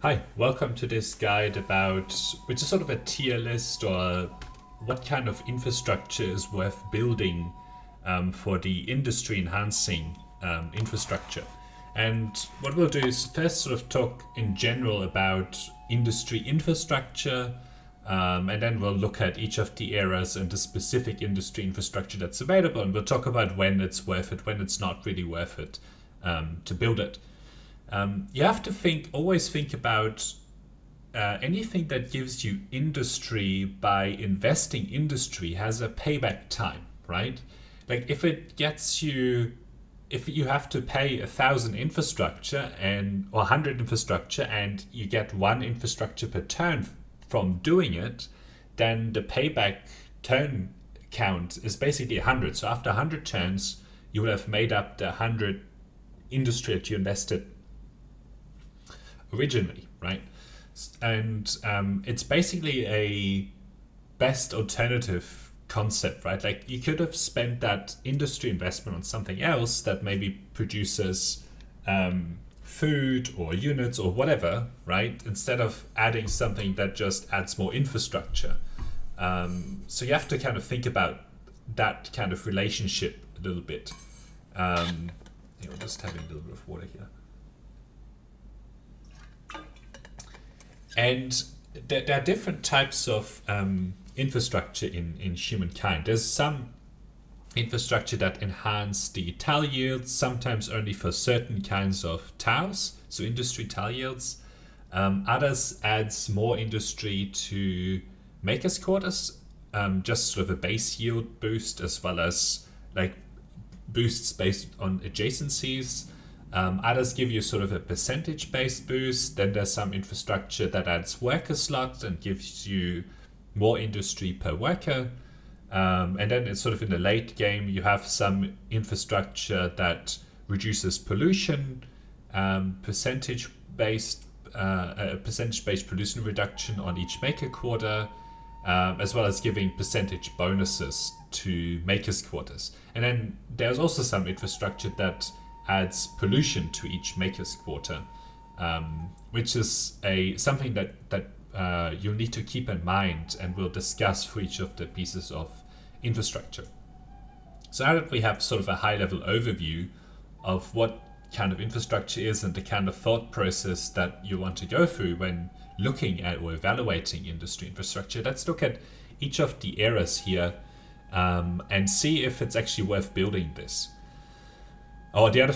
Hi, welcome to this guide about, which is sort of a tier list or what kind of infrastructure is worth building for the industry enhancing infrastructure. And what we'll do is first sort of talk in general about industry infrastructure, and then we'll look at each of the areas and the specific industry infrastructure that's available, and we'll talk about when it's worth it, when it's not really worth it to build it. You have to always think about anything that gives you industry by investing industry has a payback time, right? Like if you have to pay 1,000 infrastructure or 100 infrastructure and you get one infrastructure per turn from doing it, then the payback turn count is basically 100. So after 100 turns, you will have made up the 100 industry that you invested originally, right? And it's basically a best alternative concept, right? Like you could have spent that industry investment on something else that maybe produces food or units or whatever, right? Instead of adding something that just adds more infrastructure. So you have to kind of think about that kind of relationship a little bit. I'm just having a little bit of water here. And there are different types of infrastructure in Humankind. There's some infrastructure that enhance the tile yields, sometimes only for certain kinds of tiles, so industry tile yields. Others adds more industry to makers quarters, just sort of a base yield boost, as well as like boosts based on adjacencies. Others give you sort of a percentage-based boost. Then there's some infrastructure that adds worker slots and gives you more industry per worker. And then it's sort of in the late game, you have some infrastructure that reduces pollution, percentage-based pollution reduction on each maker quarter, as well as giving percentage bonuses to makers quarters. And then there's also some infrastructure that adds pollution to each maker's quarter, which is something that you'll need to keep in mind and we'll discuss for each of the pieces of infrastructure. So now that we have sort of a high-level overview of what kind of infrastructure is and the kind of thought process that you want to go through when looking at or evaluating industry infrastructure, let's look at each of the areas here and see if it's actually worth building this. Oh, the other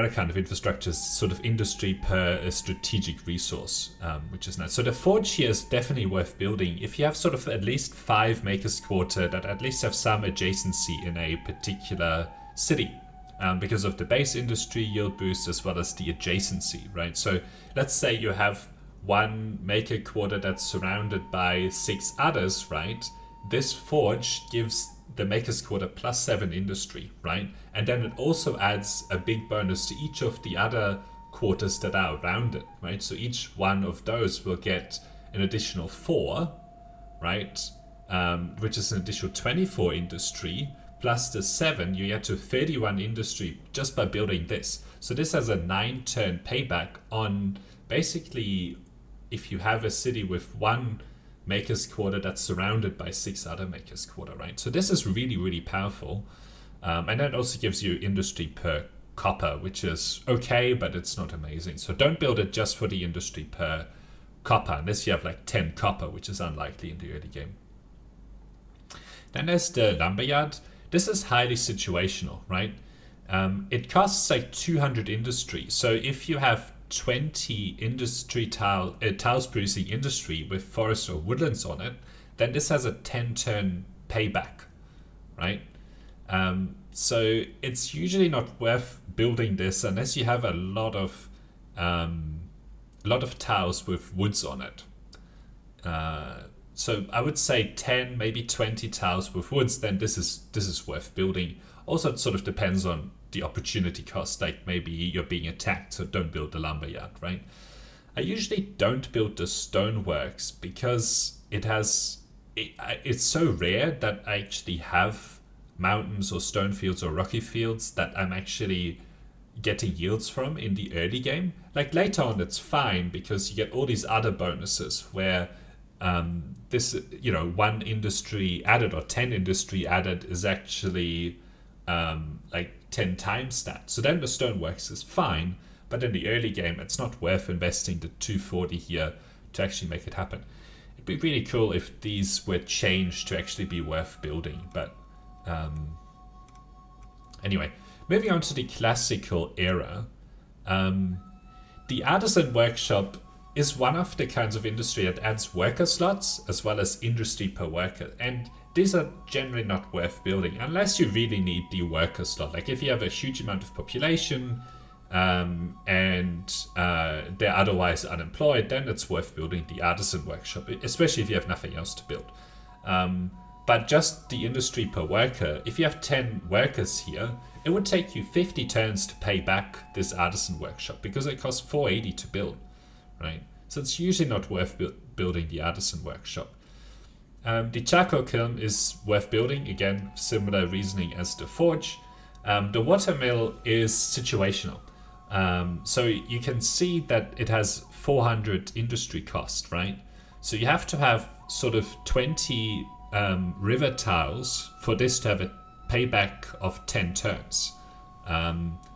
kind of infrastructure is sort of industry per a strategic resource, which is nice. So the forge here is definitely worth building if you have sort of at least 5 makers quarter that at least have some adjacency in a particular city, because of the base industry yield boost as well as the adjacency, right? So let's say you have one maker quarter that's surrounded by 6 others, right? This forge gives the maker's quarter +7 industry, right? And then it also adds a big bonus to each of the other quarters that are around it, right? So each one of those will get an additional 4, right? Which is an additional 24 industry, plus the 7, you get to 31 industry just by building this. So this has a 9-turn payback on basically if you have a city with one maker's quarter that's surrounded by 6 other maker's quarter, right? So this is really, really powerful. And that also gives you industry per copper, which is okay, but it's not amazing. So don't build it just for the industry per copper, unless you have like 10 copper, which is unlikely in the early game. Then there's the lumberyard. This is highly situational, right? It costs like 200 industry. So if you have 20 industry tiles producing industry with forest or woodlands on it, then this has a 10-turn payback, right? So it's usually not worth building this unless you have a lot of tiles with woods on it. So I would say 10, maybe 20 tiles with woods, then this is worth building. Also, it sort of depends on the opportunity cost, like maybe you're being attacked, so don't build the lumberyard, right? I usually don't build the stoneworks because it's so rare that I actually have mountains or stone fields or rocky fields that I'm actually getting yields from in the early game. Like later on, it's fine because you get all these other bonuses where this, one industry added or 10 industry added is actually like 10 times that. So then the stoneworks is fine, but in the early game, it's not worth investing the 240 here to actually make it happen. It'd be really cool if these were changed to actually be worth building, but anyway, moving on to the classical era. The artisan workshop is one of the kinds of industry that adds worker slots as well as industry per worker, and these are generally not worth building unless you really need the worker slot. Like if you have a huge amount of population and they're otherwise unemployed, then it's worth building the artisan workshop, especially if you have nothing else to build. But just the industry per worker, if you have 10 workers here, it would take you 50 turns to pay back this artisan workshop because it costs 480 to build, right? So it's usually not worth building the artisan workshop. The charcoal kiln is worth building, again, similar reasoning as the forge. The watermill is situational. So you can see that it has 400 industry cost, right? So you have to have sort of 20 river tiles for this to have a payback of 10 turns.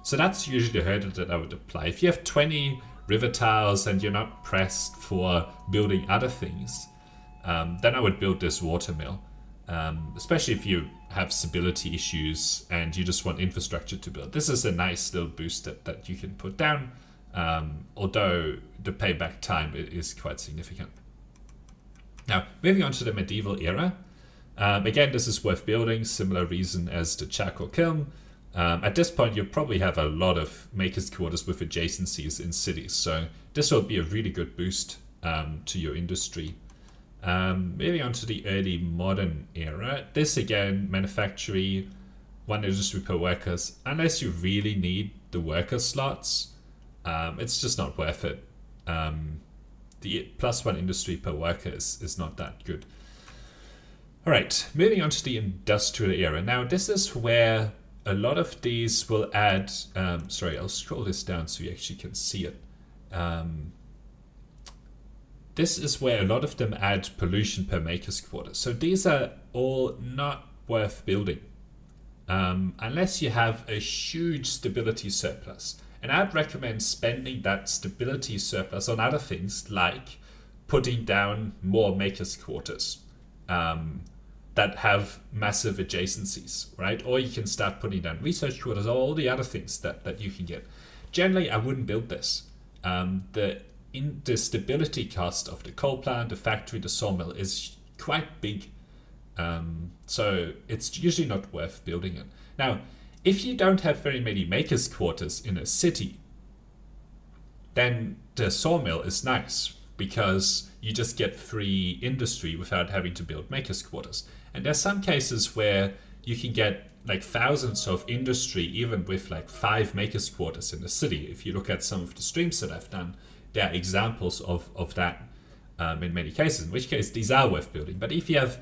So that's usually the hurdle that I would apply. If you have 20 river tiles and you're not pressed for building other things, then I would build this watermill, especially if you have stability issues and you just want infrastructure to build. This is a nice little boost that you can put down, although the payback time is quite significant. Now, moving on to the medieval era. Again, this is worth building, similar reason as the charcoal kiln. At this point, you probably have a lot of makers' quarters with adjacencies in cities, so this will be a really good boost to your industry. Moving on to the early modern era. This again, manufacturing, one industry per workers. Unless you really need the worker slots, it's just not worth it. The +1 industry per worker is not that good. All right, moving on to the industrial era. Now, this is where a lot of these will add, sorry, I'll scroll this down so you actually can see it. This is where a lot of them add pollution per maker's quarter. So these are all not worth building unless you have a huge stability surplus. And I'd recommend spending that stability surplus on other things like putting down more maker's quarters that have massive adjacencies, right? Or you can start putting down research quarters or all the other things that you can get. Generally, I wouldn't build this. The stability cost of the coal plant, the factory, the sawmill is quite big. So it's usually not worth building it. Now, if you don't have very many makers' quarters in a city, then the sawmill is nice because you just get free industry without having to build makers' quarters. And there's some cases where you can get like thousands of industry even with like 5 makers' quarters in the city. If you look at some of the streams that I've done, there are examples of that in many cases, in which case these are worth building. But if you have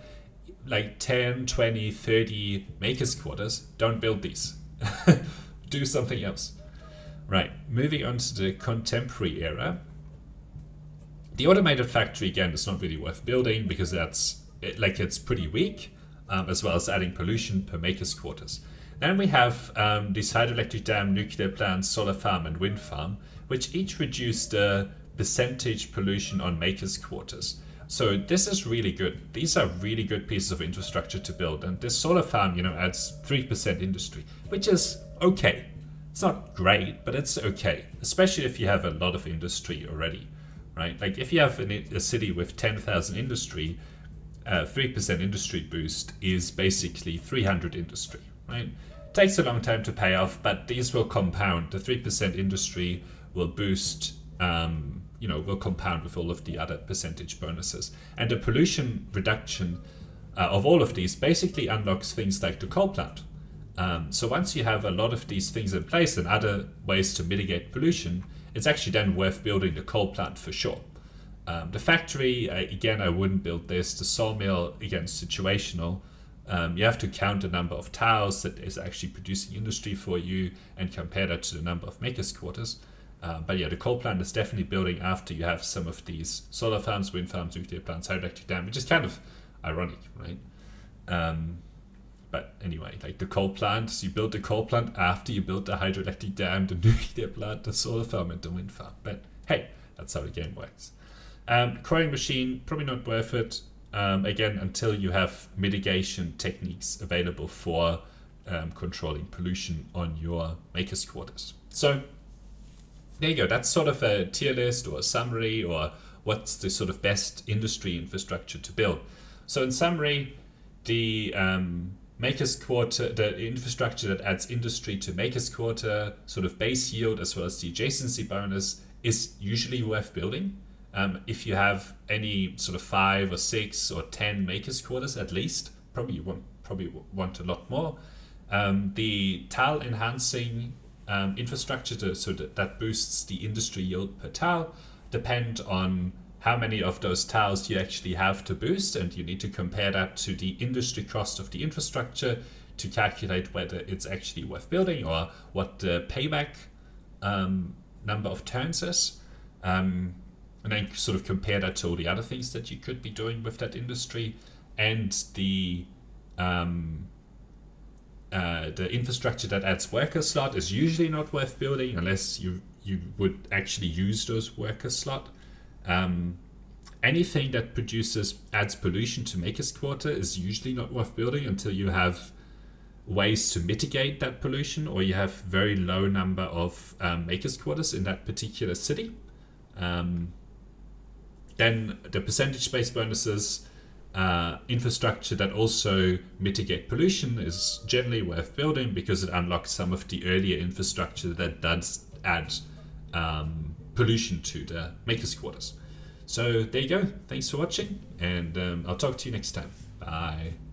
like 10, 20, 30 makers' quarters, don't build these. Do something else. Right, moving on to the contemporary era. The automated factory, again, is not really worth building because it's pretty weak, as well as adding pollution per maker's quarters. Then we have these hydroelectric dam, nuclear plants, solar farm, and wind farm, which each reduce the percentage pollution on makers' quarters. So this is really good. These are really good pieces of infrastructure to build. And this solar farm, adds 3% industry, which is okay. It's not great, but it's okay, especially if you have a lot of industry already, right? Like if you have a city with 10,000 industry, 3% industry boost is basically 300 industry, right? Takes a long time to pay off, but these will compound. The 3% industry will boost, will compound with all of the other percentage bonuses. And the pollution reduction of all of these basically unlocks things like the coal plant. So once you have a lot of these things in place and other ways to mitigate pollution, it's actually then worth building the coal plant for sure. The factory, again, I wouldn't build this. The sawmill, again, situational. You have to count the number of tiles that is actually producing industry for you and compare that to the number of makers quarters. But yeah, the coal plant is definitely building after you have some of these solar farms, wind farms, nuclear plants, hydroelectric dam, which is kind of ironic, right? But anyway, like the coal plant, you build the coal plant after you build the hydroelectric dam, the nuclear plant, the solar farm, and the wind farm. But hey, that's how the game works. Quarrying machine, probably not worth it. Again, until you have mitigation techniques available for controlling pollution on your makers quarters. So there you go. That's sort of a tier list or a summary, or what's the sort of best industry infrastructure to build. So in summary, the makers quarter, the infrastructure that adds industry to makers quarter, sort of base yield as well as the adjacency bonus, is usually worth building. If you have any sort of 5 or 6 or 10 makers quarters at least, probably want a lot more. The tile enhancing infrastructure, so that boosts the industry yield per tile, depend on how many of those tiles you actually have to boost, and you need to compare that to the industry cost of the infrastructure to calculate whether it's actually worth building or what the payback number of turns is. And then sort of compare that to all the other things that you could be doing with that industry. And the infrastructure that adds worker slot is usually not worth building unless you would actually use those worker slot. Anything that adds pollution to makers quarter is usually not worth building until you have ways to mitigate that pollution, or you have very low number of makers quarters in that particular city. Then the percentage-based bonuses, infrastructure that also mitigate pollution, is generally worth building because it unlocks some of the earlier infrastructure that does add pollution to the makers quarters. So there you go. Thanks for watching, and I'll talk to you next time. Bye.